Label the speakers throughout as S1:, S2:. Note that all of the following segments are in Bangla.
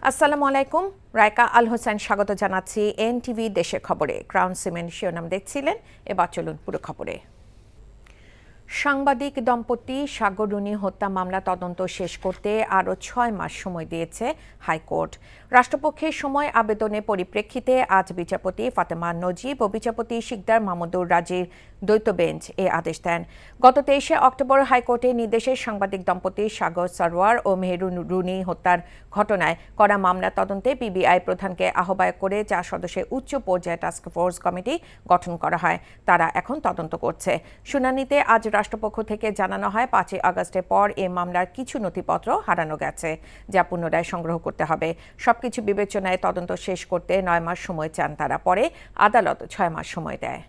S1: আসসালামু আলাইকুম। রায়কা আল হোসেন স্বাগত জানাচ্ছি এনটিভি দেশের খবরে। ক্রাউন সিমেন্ট শিরোনাম দেখছিলেন, এবার চলুন পুরো খবরে। সাংবাদিক দম্পতি সাগর রুনি হত্যা মামলা তদন্ত শেষ করতে আরও 6 মাস সময় দিয়েছে হাইকোর্ট। রাষ্ট্রপক্ষের সময় আবেদনের পরিপ্রেক্ষিতে আজ বিচারপতি ফাতেমা নজিব ও বিচারপতি শিকদার মাহমুদুর রাজির দ্বৈত বেঞ্চ এ আদেশ দেন। গত 23 অক্টোবর হাইকোর্টের নির্দেশে সাংবাদিক দম্পতি সাগর সরোয়ার ও মেহেরুন রুনি হত্যার ঘটনায় করা মামলা তদন্তে পিবিআই প্রধানকে আহ্বায়ক করে 4 সদস্যের উচ্চ পর্যায়ে টাস্কফোর্স কমিটি গঠন করা হয়। তারা এখন তদন্ত করছে। শুনানিতে আজ রাষ্ট্রপক্ষ থেকে জানানো হয় 5 আগস্টের পর এই মামলার কিছু নথিপত্র হারানো গেছে, যা পুনরায় সংগ্রহ করতে হবে। সবকিছু বিবেচনায় তদন্ত শেষ করতে 9 মাস সময় চান তারা, পরে আদালত 6 মাস সময় দেয়।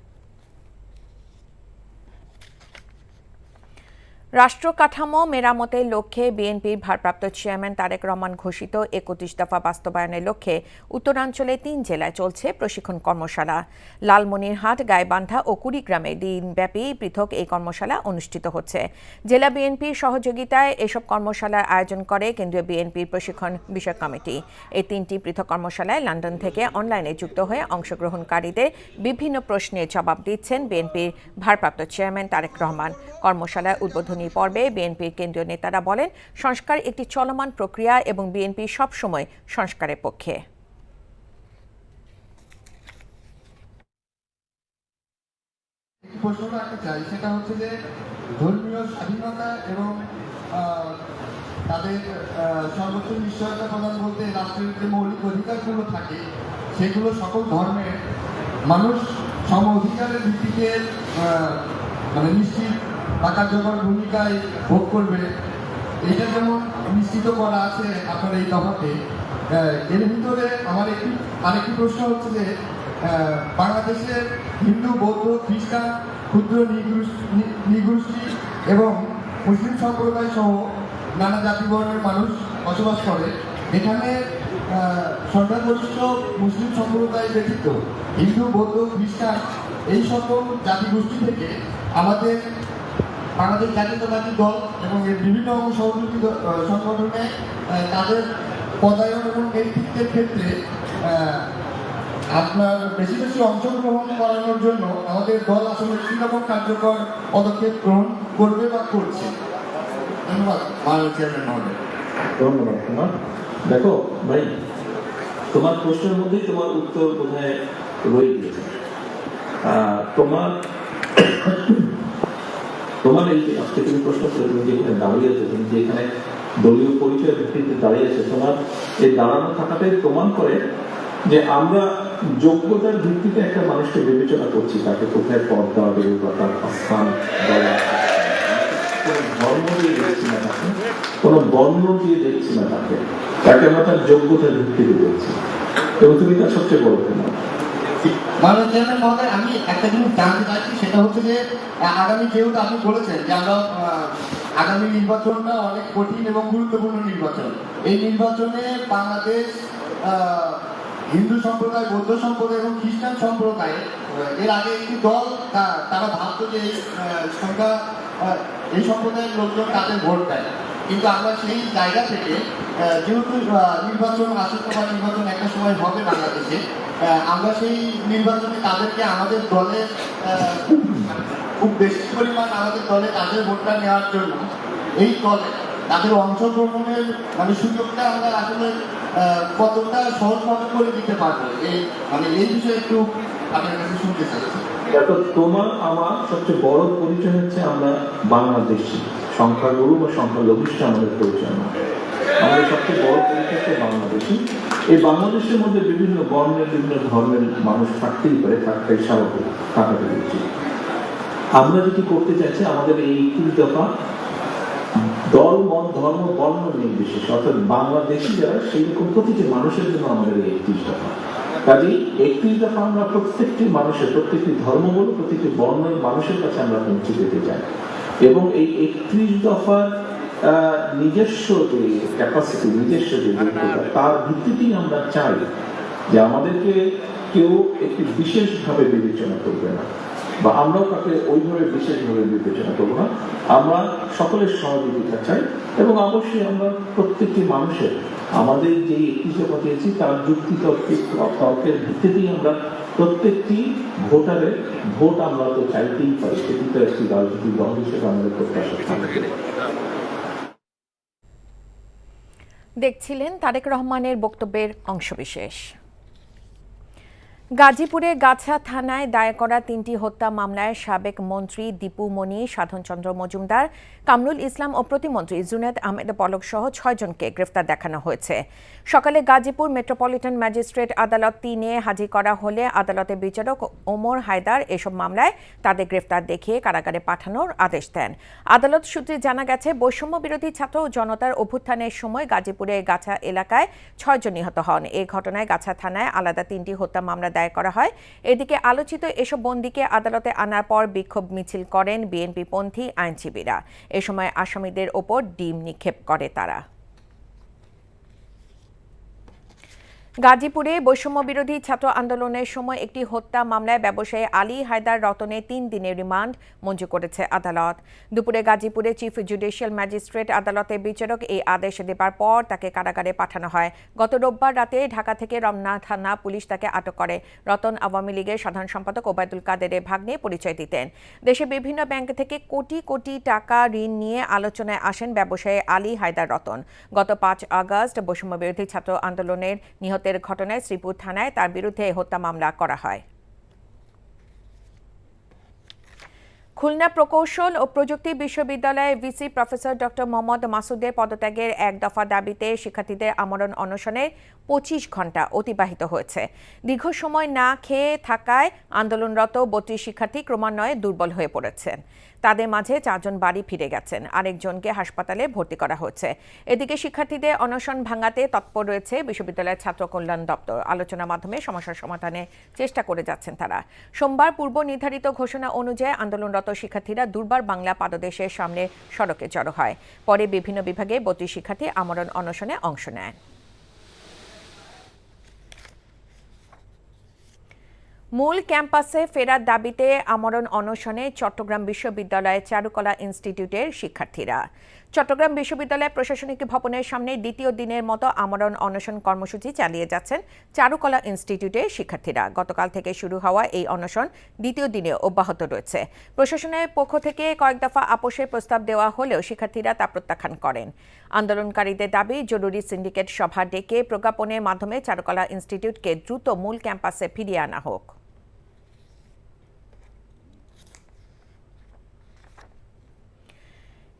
S1: রাষ্ট্র কাঠামো মেরামতের লক্ষ্যে বিএনপির ভারপ্রাপ্ত চেয়ারম্যান তারেক রহমান ঘোষিত 31 দফা বাস্তবায়নের লক্ষ্যে উত্তরাঞ্চলে 3 জেলায় চলছে প্রশিক্ষণ কর্মশালা। লালমনিরহাট, গাইবান্ধা ও কুড়িগ্রামে দিনব্যাপী পৃথক এই কর্মশালা অনুষ্ঠিত হচ্ছে। জেলা বিএনপির সহযোগিতায় এসব কর্মশালার আয়োজন করে কেন্দ্রীয় বিএনপির প্রশিক্ষণ বিষয়ক কমিটি। এই 3টি পৃথক কর্মশালায় লন্ডন থেকে অনলাইনে যুক্ত হয়ে অংশগ্রহণকারীদের বিভিন্ন প্রশ্নের জবাব দিচ্ছেন বিএনপির ভারপ্রাপ্ত চেয়ারম্যান তারেক রহমান। কর্মশালায় উদ্বোধনী পর্বে বিএনপির কেন্দ্রীয় নেতারা বলেন, সংস্কার একটি চলমান প্রক্রিয়া এবং বিএনপি সবসময় সংস্কারের পক্ষে।
S2: প্রশ্ন রাখতে চাই, সেটা হচ্ছে যে ধর্মীয় স্বাধীনতা এবং তাদের সর্বোচ্চ নিশ্চয়তা প্রদান বলতে রাষ্ট্রের যে মৌলিক অধিকারগুলো থাকে, সেগুলো সকল ধর্মের মানুষ সম অধিকারের ভিত্তিতে নিশ্চিত বা কার্যকর ভূমিকায় ভোগ করবে, এটা যেমন নিশ্চিত করা আছে আপনার এই দফাতে। এর ভিতরে আমার আরেকটি প্রশ্ন হচ্ছে যে বাংলাদেশের হিন্দু, বৌদ্ধ, খ্রিস্টান, ক্ষুদ্র নৃগোষ্ঠী এবং মুসলিম সম্প্রদায় সহ নানা জাতিবর্ণের মানুষ বসবাস করে। এখানে সংখ্যাগরিষ্ঠ মুসলিম সম্প্রদায় ব্যতীত হিন্দু, বৌদ্ধ, খ্রিস্টান এই সকল জাতিগোষ্ঠী থেকে আমাদের বাংলাদেশ জাতীয়তাবাদী দল এবং এর বিভিন্ন সহযোগী সংগঠনে তাদের পদায়ন এবং নেতৃত্বের ক্ষেত্রে আপনার বেশি বেশি অংশগ্রহণ করানোর জন্য আমাদের দল আসলে কীরকম কার্যকর পদক্ষেপ গ্রহণ করবে বা করছে। ধন্যবাদ মাননীয় চেয়ারম্যান মহোদয়।
S3: ধন্যবাদ তোমার। দেখো ভাই, তোমার প্রশ্নের মধ্যেই তোমার উত্তর বোধহয় রয়ে গিয়েছে। তোমার এই যে আজকে তুমি প্রশ্ন করে তুমি যেখানে দাঁড়িয়ে আছো, তুমি যেখানে দলীয় পরিচয়ের ভিত্তিতে দাঁড়িয়ে আছে, তোমার এই দাঁড়ানো থাকাটাই প্রমাণ করে যে আমরা যোগ্যতার ভিত্তিতে একটা মানুষকে বিবেচনা করছি, তাকে কোথায় পদ দেওয়া দেবে বা তার স্থান দেওয়া। কোনো ধর্ম দিয়ে দেখছি না তাকে, কোনো বর্ণ দিয়ে দেখছি না তাকে, তাকে আমরা তার যোগ্যতার ভিত্তিতে দেখছি, এবং তুমি তার সবচেয়ে বড় প্রমাণ।
S2: মাননীয় চেয়ারম্যান মহোদয়, আমি একটা জিনিস জানতে চাইছি, সেটা হচ্ছে যে আগামী, যেহেতু আপনি বলেছেন যে আমরা আগামী নির্বাচনটা অনেক কঠিন এবং গুরুত্বপূর্ণ নির্বাচন, এই নির্বাচনে বাংলাদেশ হিন্দু সম্প্রদায়, বৌদ্ধ সম্প্রদায় এবং খ্রিস্টান সম্প্রদায়, এর আগে একটি দল তারা ভাবতো যে এই সম্প্রদায়ের লোকজন তাদের ভোট দেয়, কিন্তু আমরা সেই জায়গা থেকে যেহেতু নির্বাচন আসন্ন বা নির্বাচন একটা সময় হবে বাংলাদেশে, আমরা সেই নির্বাচনে তাদেরকে আমাদের দলে খুব বেশি পরিমাণ আমাদের দলে তাদের ভোটটা নেওয়ার জন্য এই দলে তাদের অংশগ্রহণের সুযোগটা আমরা আসলে কতটা সহজভাবে করে দিতে পারবো, এই বিষয়ে একটু আপনার কাছে শুনতে চাচ্ছি।
S3: দেখো, তোমার আমার সবচেয়ে বড় পরিচয় হচ্ছে আমরা বাংলাদেশি, সংখ্যাগুরু বা সংখ্যালঘিষ্ঠ আমাদের পরিচয় না। আমাদের সবচেয়ে বড় পরিচয় হচ্ছে বাংলাদেশি। এই বাংলাদেশের মধ্যে বিভিন্ন বর্ণের, বিভিন্ন ধর্মের মানুষ থাকতেই পারে, থাকতেই স্বাভাবিক, থাকাতে উচিত। আমরা যেটি করতে চাইছি, আমাদের এই 31 দফা দল, মত, ধর্ম, বর্ণ নির্বিশেষে, অর্থাৎ বাংলাদেশি যারা সেই রকম প্রতিটি মানুষের জন্য আমাদের এই 31 দফা। কাজেই 31 দফা আমরা প্রত্যেকটি মানুষের, প্রত্যেকটি ধর্ম বলে প্রত্যেকটি বর্ণের মানুষের কাছে আমরা পৌঁছে দিতে চাই, এবং এই 31 দফার নিজস্ব যে ক্যাপাসিটি, নিজস্ব যে যোগ্যতা, তার ভিত্তিতেই আমরা চাই যে আমাদেরকে কেউ একটি বিশেষভাবে বিবেচনা করবে না, বা আমরাও তাকে ওইভাবে বিশেষভাবে বিবেচনা করবো না। আমরা সকলের সহযোগিতা চাই, এবং অবশ্যই আমরা প্রত্যেকটি মানুষের আমাদের যে ইতিহাস পেয়েছি তার যুক্তি তর্কের ভিত্তিতেই আমরা প্রত্যেকটি ভোটারের ভোট আমরা তো চাইতেই পারি, সেটি তো একটি রাজনৈতিক দল হিসেবে আমাদের প্রত্যাশা থাকে।
S1: দেখছিলেন তারেক রহমানের বক্তব্যের অংশবিশেষ। গাজীপুরে গাছা থানায় দায়ের করা 3টি হত্যা মামলায় সাবেক মন্ত্রী দীপু মনি, সাধনচন্দ্র মজুমদার, কামরুল ইসলাম ও প্রতিমন্ত্রী জুনেদ আহমেদ পলক সহ 6 জনকে গ্রেফতার দেখানো হয়েছে। সকালে গাজীপুর মেট্রোপলিটন ম্যাজিস্ট্রেট আদালত 3-এ হাজির করা হলে আদালতের বিচারক ওমর হায়দার এসব মামলায় তাদের গ্রেফতার দেখিয়ে কারাগারে পাঠানোর আদেশ দেন। আদালত সূত্রে জানা গেছে, বৈষম্য বিরোধী ছাত্র জনতার অভ্যুত্থানের সময় গাজীপুরের গাছা এলাকায় 6 জন নিহত হন। এই ঘটনায় গাছা থানায় আলাদা 3টি হত্যা মামলা দায়ের করা হয়। এদিকে আলোচিত এসব বন্দীকে আদালতে আনার পর বিক্ষোভ মিছিল করেন বিএনপিপন্থী আইনজীবীরা। এ সময় আসামিদের ওপর ডিম নিক্ষেপ করে তারা। গাজীপুরে বৈষম্য বিরোধী ছাত্র আন্দোলনের সময় একটি হত্যা মামলায় ব্যবসায়ী আলী হায়দার রতনের 3 দিনের রিমান্ড মঞ্জুর করেছে আদালত। দুপুরে গাজীপুরে চিফ জুডিশিয়াল ম্যাজিস্ট্রেট আদালতের বিচারক এই আদেশ দেবার পর তাকে কারাগারে পাঠানো হয়। গত রোববার রাতে ঢাকা থেকে রমনা থানা পুলিশ তাকে আটক করে। রতন আওয়ামী লীগের সাধারণ সম্পাদক ওবায়দুল কাদেরের ভাগ্নে পরিচয় দিতেন। দেশের বিভিন্ন ব্যাংক থেকে কোটি কোটি টাকা ঋণ নিয়ে আলোচনায় আসেন ব্যবসায়ী আলী হায়দার রতন। গত 5 আগস্ট বৈষম্য বিরোধী ছাত্র আন্দোলনের নিহত ঘটনায় শ্রীপুর থানায় তার বিরুদ্ধে হত্যা মামলা করা হয়। খুলনা প্রকৌশল ও প্রযুক্তি বিশ্ববিদ্যালয়ের ভিসি প্রফেসর ডক্টর মোহাম্মদ মাসুদের পদত্যাগের 1 দফা দাবিতে শিক্ষার্থীদের আমরণ অনশনের 25 ঘণ্টা অতিবাহিত হয়েছে। দীর্ঘ সময় না খেয়ে থাকায় আন্দোলনরত 32 শিক্ষার্থী ক্রমান্বয়ে দুর্বল হয়ে পড়েছেন। তাদের মাঝে 4 জন বাড়ি ফিরে গেছেন, আরেকজনকে হাসপাতালে ভর্তি করা হয়েছে। এদিকে শিক্ষার্থীদের অনশন ভাঙাতে তৎপর রয়েছে বিশ্ববিদ্যালয়ের ছাত্র কল্যাণ দপ্তর। আলোচনার মাধ্যমে সমস্যার সমাধানের চেষ্টা করে যাচ্ছেন তারা। সোমবার পূর্ব নির্ধারিত ঘোষণা অনুযায়ী আন্দোলনরত শিক্ষার্থীরা দুর্বার বাংলা পাদদেশের সামনে সড়কে জড়ো হয়। পরে বিভিন্ন বিভাগে 32 শিক্ষার্থী আমরণ অনশনে অংশ নেয়। মূল ক্যাম্পাসে ফেরার দাবিতে আমরণ অনশনে চট্টগ্রাম বিশ্ববিদ্যালয়ের চারুকলা ইনস্টিটিউটের শিক্ষার্থীরা। চট্টগ্রাম বিশ্ববিদ্যালয় প্রশাসনিক ভবনের সামনে দ্বিতীয় দিনের মতো আমরণ অনশন কর্মসূচি চালিয়ে যাচ্ছেন চারুকলা ইনস্টিটিউটের শিক্ষার্থীরা। গতকাল থেকে শুরু হওয়া এই অনশন দ্বিতীয় দিনে অব্যাহত রয়েছে। প্রশাসনের পক্ষ থেকে কয়েক দফা আপোষের প্রস্তাব দেওয়া হলেও শিক্ষার্থীরা তা প্রত্যাখ্যান করেন। আন্দোলনকারীদের দাবি, জরুরি সিন্ডিকেট সভা ডেকে প্রজ্ঞাপনের মাধ্যমে চারুকলা ইনস্টিটিউটকে দ্রুত মূল ক্যাম্পাসে ফিরিয়ে আনা হোক।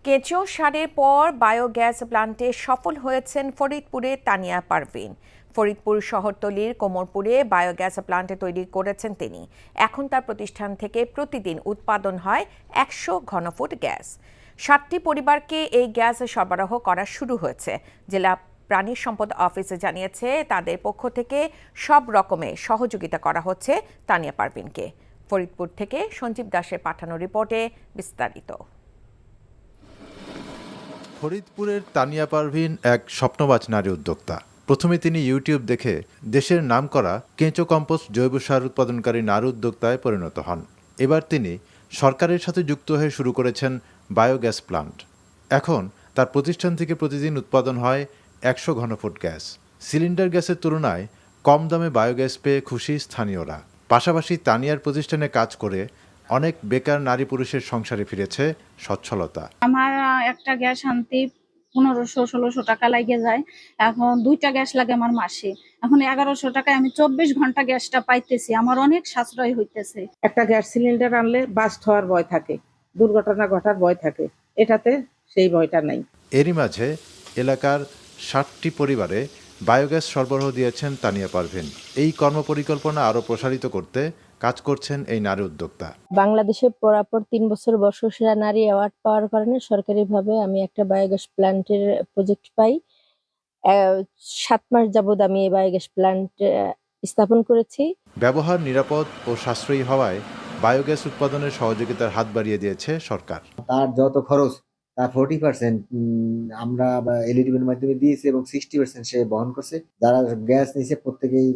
S1: কেঁচো সারের পর বায়োগ্যাস প্লান্টে সফল হয়েছেন ফরিদপুরের তানিয়া পারভিন। ফরিদপুর শহরতলির কোমরপুরে বায়োগ্যাস প্লান্ট তৈরি করেছেন তিনি। এখন তার প্রতিষ্ঠান থেকে প্রতিদিন উৎপাদন হয় 100 ঘনফুট গ্যাস। 7টি পরিবারকে এই গ্যাস সরবরাহ করা শুরু হয়েছে। জেলা প্রাণী সম্পদ অফিসে জানিয়েছে, তাদের পক্ষ থেকে সব রকমের সহযোগিতা করা হচ্ছে তানিয়া পারভিনকে। ফরিদপুর থেকে সঞ্জীব দাসের পাঠানো রিপোর্টে বিস্তারিত।
S4: ফরিদপুরের তানিয়া পারভিন এক স্বপ্নবাজ নারী উদ্যোক্তা। প্রথমে তিনি ইউটিউব দেখে দেশের নামকরা কেঁচো কম্পোস্ট জৈব সার উৎপাদনকারী নারী উদ্যোক্তায় পরিণত হন। এবার তিনি সরকারের সাথে যুক্ত হয়ে শুরু করেছেন বায়োগ্যাস প্লান্ট। এখন তার প্রতিষ্ঠান থেকে প্রতিদিন উৎপাদন হয় 100 ঘনফুট গ্যাস। সিলিন্ডার গ্যাসের তুলনায় কম দামে বায়োগ্যাস পেয়ে খুশি স্থানীয়রা। পাশাপাশি তানিয়ার প্রতিষ্ঠানে কাজ করে অনেক বেকার নারী পুরুষের সংসারে ফিরেছে সচ্ছলতা।
S5: আমার একটা গ্যাস আনতে 1500-1600 টাকা লাগে যায়। এখন 2টা গ্যাস লাগে আমার মাসে। এখন 1100 টাকায় আমি 24 ঘন্টা গ্যাসটা পাইতেছি। আমার অনেক সাশ্রয় হইতেছে।
S6: একটা গ্যাস সিলিন্ডার আনলে বাস্ট হওয়ার ভয় থাকে, দুর্ঘটনা ঘটার ভয় থাকে, এটাতে সেই ভয়টা নাই।
S4: এরই মাঝে এলাকার 60টি পরিবারে বায়োগ্যাস সরবরাহ দিয়েছেন তানিয়া পারভিন। এই কর্মপরিকল্পনা আরও প্রসারিত করতে কাজ করছেন এই নারী উদ্যোক্তা।
S7: বাংলাদেশে পরাপর 3 বছর বর্ষসেরা নারী অ্যাওয়ার্ড পাওয়ার কারণে সরকারিভাবে আমি একটা বায়োগ্যাস প্ল্যান্টের প্রজেক্ট পাই। 7 মাস যাবৎ আমি এই বায়োগ্যাস প্ল্যান্ট স্থাপন করেছি।
S4: ব্যবহার নিরাপদ ও সাশ্রয়ী হওয়ায় বায়োগ্যাস উৎপাদনের সহযোগিতার হাত বাড়িয়ে দিয়েছে সরকার।
S8: তার যত খরচ তার 40% আমরা এলইডির মাধ্যমে দিয়েছি এবং 60% সে বহন করছে। যারা গ্যাস নিয়েছে প্রত্যেকেই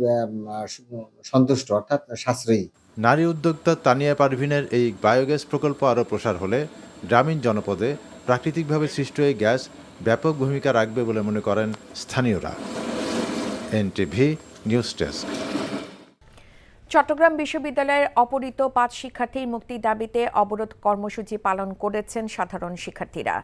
S8: সন্তুষ্ট, অর্থাৎ সাশ্রয়ী।
S4: নারী উদ্যোক্তা তানিয়া পারভিনের এই বায়োগ্যাস প্রকল্প আরও প্রসার হলে গ্রামীণ জনপদে প্রাকৃতিকভাবে সৃষ্ট এই গ্যাস ব্যাপক ভূমিকা রাখবে বলে মনে করেন স্থানীয়রা। NTV news desk.
S1: চট্টগ্রাম বিশ্ববিদ্যালয়ের অপহৃত 5 শিক্ষার্থীর মুক্তির দাবিতে অবরোধ কর্মসূচি পালন করেছেন সাধারণ শিক্ষার্থীরা।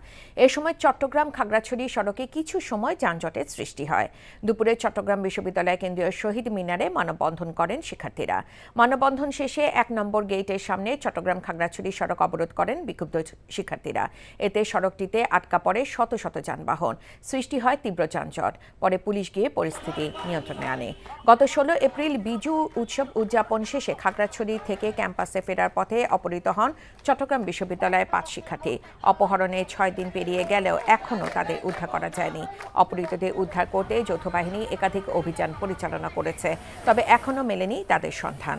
S1: এ সময় চট্টগ্রাম খাগড়াছড়ি সড়কে কিছু সময় যানজটের সৃষ্টি হয়। দুপুরে চট্টগ্রাম বিশ্ববিদ্যালয় কেন্দ্রীয় শহীদ মিনারে মানববন্ধন করেন শিক্ষার্থীরা। মানববন্ধন শেষে 1 নম্বর গেটের সামনে চট্টগ্রাম খাগড়াছড়ি সড়ক অবরোধ করেন বিক্ষুব্ধ শিক্ষার্থীরা। এতে সড়কটিতে আটকা পড়ে শত শত যানবাহন, সৃষ্টি হয় তীব্র যানজট। পরে পুলিশ গিয়ে পরিস্থিতি নিয়ন্ত্রণে আনে। গত 16 এপ্রিল বিজু উৎসব উদযাপন শেষে খাগড়াছড়ি থেকে ক্যাম্পাসে ফেরার পথে অপহৃত হন চট্টগ্রাম বিশ্ববিদ্যালয়ের 5 শিক্ষার্থী। অপহরণে 6 দিন পেরিয়ে গেলেও এখনও তাদের উদ্ধার করা যায়নি। অপহৃতদের উদ্ধার করতে যৌথ বাহিনী একাধিক অভিযান পরিচালনা করেছে, তবে এখনও মেলেনি তাদের সন্ধান।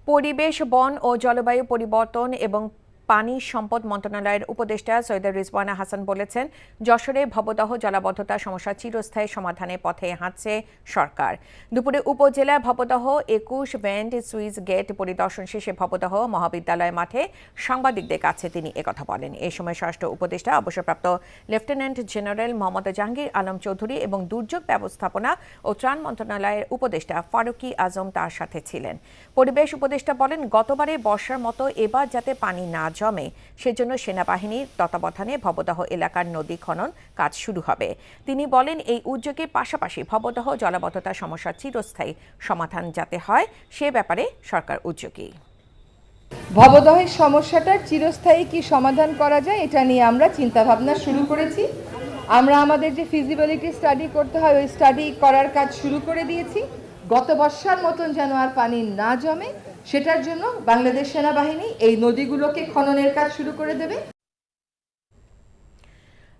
S1: পরিবেশ, বন ও জলবায়ু পরিবর্তন এবং পানি সম্পদ মন্ত্রণালয়ের উপদেষ্টা সৈয়দা রিজওয়ানা হাসান বলেছেন, যশোরে ভবদহ জলাবদ্ধতা সমস্যা চিরস্থায়ী সমাধানের পথে হাঁটছে সরকার। দুপুরে উপজেলা ভবদহ 21 ব্যান্ড সুইচ গেট পরিদর্শন শেষে ভবদহ মহাবিদ্যালয় মাঠে সাংবাদিকদের কাছে তিনি একথা বলেন। এ সময় স্বরাষ্ট্র উপদেষ্টা অবসরপ্রাপ্ত লেফটেন্যান্ট জেনারেল মোহাম্মদ জাহাঙ্গীর আলম চৌধুরী এবং দুর্যোগ ব্যবস্থাপনা ও ত্রাণ মন্ত্রণালয়ের উপদেষ্টা ফারুকি আজম তার সাথে ছিলেন। পরিবেশ উপদেষ্টা বলেন, গতবারে বর্ষার মতো এবার যাতে পানি না জমে সেজন্য সেনাবাহিনীর তত্ত্বাবধানে ভবদহ এলাকার নদী খনন কাজ শুরু হবে। তিনি বলেন, এই উদ্যোগের পাশাপাশি ভবদহ জলাবদ্ধতা সমস্যার চিরস্থায়ী সমাধান যাতে হয় সে ব্যাপারে সরকার উদ্যোগী।
S9: ভবদহের সমস্যাটার চিরস্থায়ী কি সমাধান করা যায় এটা নিয়ে আমরা চিন্তাভাবনা শুরু করেছি। আমরা আমাদের যে ফিজিবিলিটি স্টাডি করতে হয় ওই স্টাডি করার কাজ শুরু করে দিয়েছি। গত বর্ষার মতন যেন আর পানি না জমে সেটার জন্য বাংলাদেশ সেনাবাহিনী এই নদীগুলোকে খননের কাজ শুরু করে দেবে।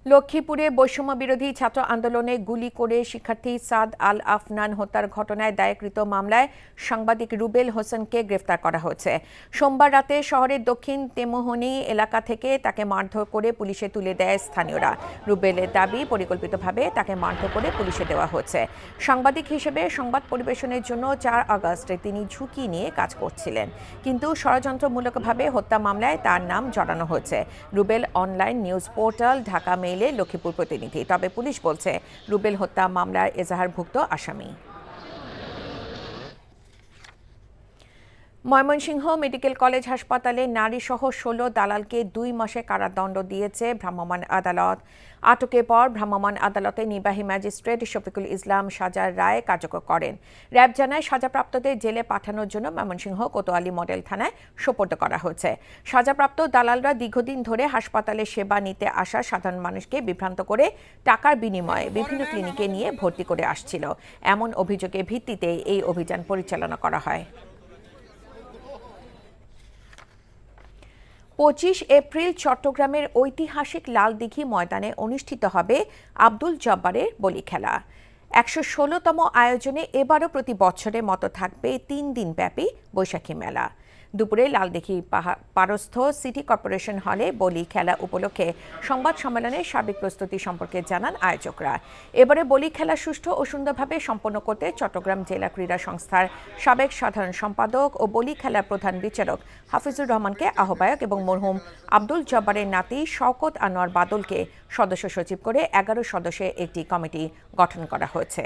S1: লক্ষ্মীপুরে বৈষম্য বিরোধী ছাত্র আন্দোলনে গুলি করে শিক্ষার্থী সাদ আল আফনান হত্যার ঘটনায় দায়েরকৃত মামলায় সাংবাদিক রুবেল হোসেনকে গ্রেফতার করা হয়েছে। সোমবার রাতে শহরের দক্ষিণ তেমোহনী এলাকা থেকে তাকে মারধর করে পুলিশে তুলে দেয় স্থানীয়রা। রুবেলের দাবি, পরিকল্পিতভাবে তাকে মারধর করে পুলিশে দেওয়া হয়েছে। সাংবাদিক হিসেবে সংবাদ পরিবেশনের জন্য 4 আগস্টে তিনি ঝুঁকি নিয়ে কাজ করছিলেন, কিন্তু ষড়যন্ত্রমূলকভাবে হত্যা মামলায় তার নাম জড়ানো হয়েছে। Rubel online news portal Dhaka Lakshmipur প্রতিনিধি। তবে পুলিশ বলছে রুবেল হত্যা মামলার এজাহারভুক্ত আসামি। ময়মনসিংহ মেডিকেল কলেজ হাসপাতালে নারীসহ 16 দালালকে 2 মাসে কারাদণ্ড দিয়েছে ভ্রাম্যমাণ আদালত। আটকের পর ভ্রাম্যমাণ আদালতে নির্বাহী ম্যাজিস্ট্রেট শফিকুল ইসলাম সাজার রায় কার্যকর করেন। র্যাব জানায়, সাজাপ্রাপ্তদের জেলে পাঠানোর জন্য ময়মনসিংহ কোতোয়ালি মডেল থানায় সোপর্দ করা হয়েছে। সাজাপ্রাপ্ত দালালরা দীর্ঘদিন ধরে হাসপাতালে সেবা নিতে আসা সাধারণ মানুষকে বিভ্রান্ত করে টাকার বিনিময়ে বিভিন্ন ক্লিনিকে নিয়ে ভর্তি করে আসছিল। এমন অভিযোগের ভিত্তিতে এই অভিযান পরিচালনা করা হয়। 25 এপ্রিল চট্টগ্রামের ঐতিহাসিক লালদিঘি ময়দানে অনুষ্ঠিত হবে আব্দুল জব্বারের বলি খেলা। 116তম আয়োজনে এবারও প্রতি বছরের মতো থাকবে 3 দিনব্যাপী বৈশাখী মেলা। দুপুরে লালদিঘি পারস্থ সিটি কর্পোরেশন হলে বলি খেলা উপলক্ষে সংবাদ সম্মেলনে সার্বিক প্রস্তুতি সম্পর্কে জানান আয়োজকরা। এবারে বলি খেলা সুষ্ঠু ও সুন্দরভাবে সম্পন্ন করতে চট্টগ্রাম জেলা ক্রীড়া সংস্থার সাবেক সাধারণ সম্পাদক ও বলি খেলার প্রধান বিচারক হাফিজুর রহমানকে আহ্বায়ক এবং মরহুম আব্দুল জব্বারের নাতি শওকত আনোয়ার বাদলকে সদস্য সচিব করে 11 সদস্যের একটি কমিটি গঠন করা হয়েছে।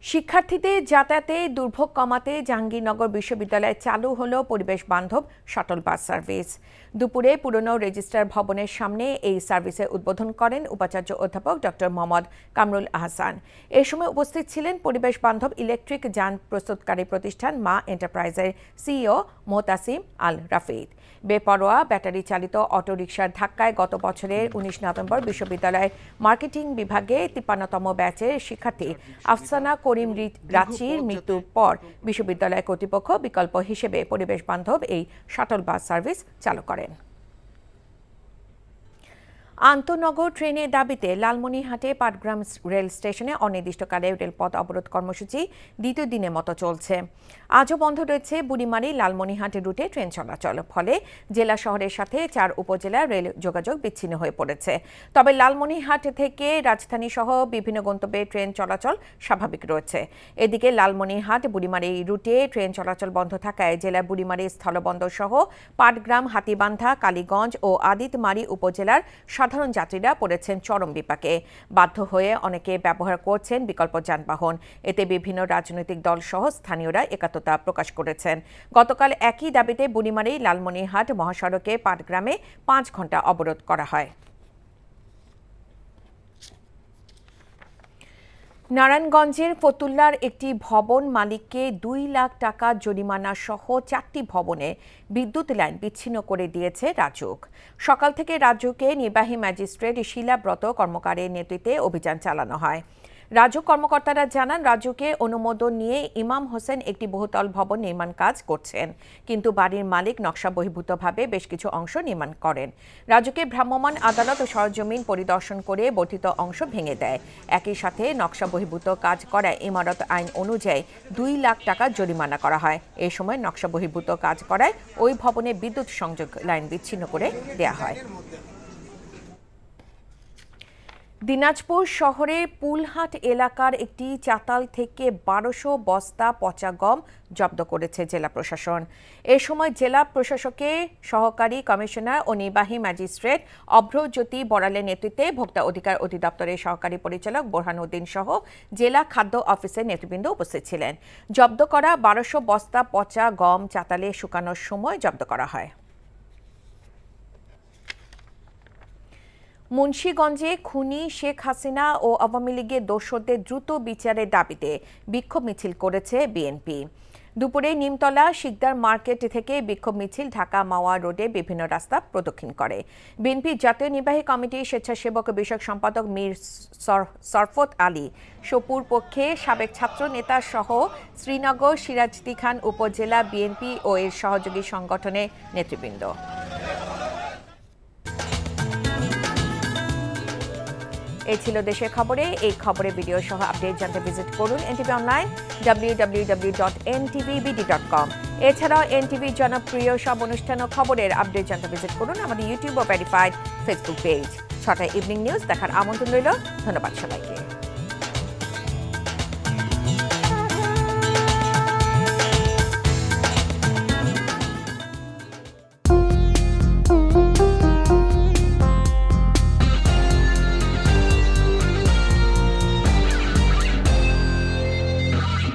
S1: শিক্ষার্থীদের যাতায়াতে দুর্ভোগ কমাতে জাহাঙ্গীরনগর বিশ্ববিদ্যালয়ে চালু হলো পরিবেশ বান্ধব শাটল বাস সার্ভিস। দুপুরে পুরনো রেজিস্ট্রার ভবনের সামনে এই সার্ভিসের উদ্বোধন করেন উপাচার্য অধ্যাপক ডক্টর মোহাম্মদ কামরুল আহসান। এ সময় উপস্থিত ছিলেন পরিবেশ বান্ধব ইলেকট্রিক যান প্রস্তুতকারী প্রতিষ্ঠান মা এন্টারপ্রাইজের সিইও মোহতাসিম আল রাফিদ। বেপরোয়া ব্যাটারি চালিত অটোরিকশার ধাক্কায় গত বছরের 19 নভেম্বর বিশ্ববিদ্যালয়ের মার্কেটিং বিভাগে 53তম ব্যাচের শিক্ষার্থী আফসানা করিম রাচির মৃত্যুর পর বিশ্ববিদ্যালয় কর্তৃপক্ষ বিকল্প হিসেবে পরিবেশ বান্ধব এই শাটল বাস সার্ভিস চালু করেন। আন্তনগর ট্রেনের দাবিতে লালমনিরহাটে পাটগ্রাম রেল স্টেশনে অনির্দিষ্টকালে রেলপথ অবরোধ কর্মসূচি দ্বিতীয় দিনের মতো চলছে। আজও বন্ধ রয়েছে বুড়িমারি লালমনিরহাট রুটে ট্রেন চলাচল, ফলে জেলা শহরের সাথে 4 উপজেলার রেল যোগাযোগ বিচ্ছিন্ন হয়ে পড়েছে। তবে লালমনিরহাট থেকে রাজধানী সহ বিভিন্ন গন্তব্যে ট্রেন চলাচল স্বাভাবিক রয়েছে। এদিকে লালমনিরহাট বুড়িমারি রুটে ট্রেন চলাচল বন্ধ থাকায় জেলার বুড়িমারি স্থলবন্দর সহ পাটগ্রাম, হাতীবান্ধা, কালীগঞ্জ ও আদিতমারি উপজেলার সাধারণ যাত্রীরা পড়েছেন চরম বিপাকে। বাধ্য হয়ে অনেকে ব্যবহার করছেন বিকল্প যানবাহন। এতে বিভিন্ন রাজনৈতিক দল সহ স্থানীয়রা একাত্মতা প্রকাশ করেছেন। গতকাল একই দাবিতে বুড়িমারি লালমনিরহাট মহাসড়কে পাটগ্রামে 5 ঘণ্টা অবরোধ করা হয়। নারায়ণগঞ্জের ফতুল্লার একটি ভবন মালিককে 2 লাখ টাকা জরিমানা সহ 4টি ভবনে বিদ্যুৎ লাইন বিচ্ছিন্ন করে দিয়েছে রাজউক। সকাল থেকে রাজউকে নির্বাহী ম্যাজিস্ট্রেট শিলাব্রত কর্মকারের নেতৃত্বে অভিযান চালানো হয়। রাজউক কর্মকর্তারা জানান, রাজউকে অনুমোদন নিয়ে ইমাম হোসেন একটি বহুতল ভবন নির্মাণ কাজ করছেন, কিন্তু বাড়ির মালিক নকশা বহির্ভূতভাবে বেশ কিছু অংশ নির্মাণ করেন। রাজউকে ভ্রাম্যমাণ আদালত ও সরজমিন পরিদর্শন করে বর্ধিত অংশ ভেঙে দেয়। একই সাথে নকশা বহির্ভূত কাজ করায় ইমারত আইন অনুযায়ী 2 লাখ টাকা জরিমানা করা হয়। এই সময় নকশা বহির্ভূত কাজ করায় ওই ভবনে বিদ্যুৎ সংযোগ লাইন বিচ্ছিন্ন করে দেয়া হয়। দিনাজপুর শহরে পুলহাট এলাকার একটি চাতাল থেকে 1200 বস্তা পচা গম জব্দ করেছে জেলা প্রশাসন। এ সময় জেলা প্রশাসকের সহকারী কমিশনার ও নির্বাহী ম্যাজিস্ট্রেট অভ্রজ্যোতি বড়ালের নেতৃত্বে ভোক্তা অধিকার অধিদপ্তরের সহকারী পরিচালক বোরহানউদ্দিন সহ জেলা খাদ্য অফিসের নেতৃবৃন্দ উপস্থিত ছিলেন। জব্দ করা 1200 বস্তা পচা গম চাতালে শুকানোর সময় জব্দ করা হয়। মুন্সিগঞ্জে খুনি শেখ হাসিনা ও আওয়ামী লীগের দোসরদের দ্রুত বিচারের দাবিতে বিক্ষোভ মিছিল করেছে বিএনপি। দুপুরে নিমতলা শিকদার মার্কেট থেকে বিক্ষোভ মিছিল ঢাকা মাওয়া রোডে বিভিন্ন রাস্তা প্রদক্ষিণ করে। বিএনপির জাতীয় নির্বাহী কমিটির স্বেচ্ছাসেবক বিষয়ক সম্পাদক মীর সরফত আলী সপুর পক্ষে সাবেক ছাত্র নেতা সহ শ্রীনগর সিরাজদি খান উপজেলা বিএনপি ও এর সহযোগী সংগঠনের নেতৃবৃন্দ। এই ছিল দেশের খবরে। এই খবরের ভিডিও সহ আপডেট জানতে ভিজিট করুন এনটিভি অনলাইন www.ntvbd.com। এছাড়াও এনটিভি জনপ্রিয় সব অনুষ্ঠান ও খবরের আপডেট জানতে ভিজিট করুন আমাদের ইউটিউব ও ভেরিফাইড ফেসবুক পেজ। 6টায় ইভিনিং নিউজ দেখার আমন্ত্রণ রইল। ধন্যবাদ সবাইকে।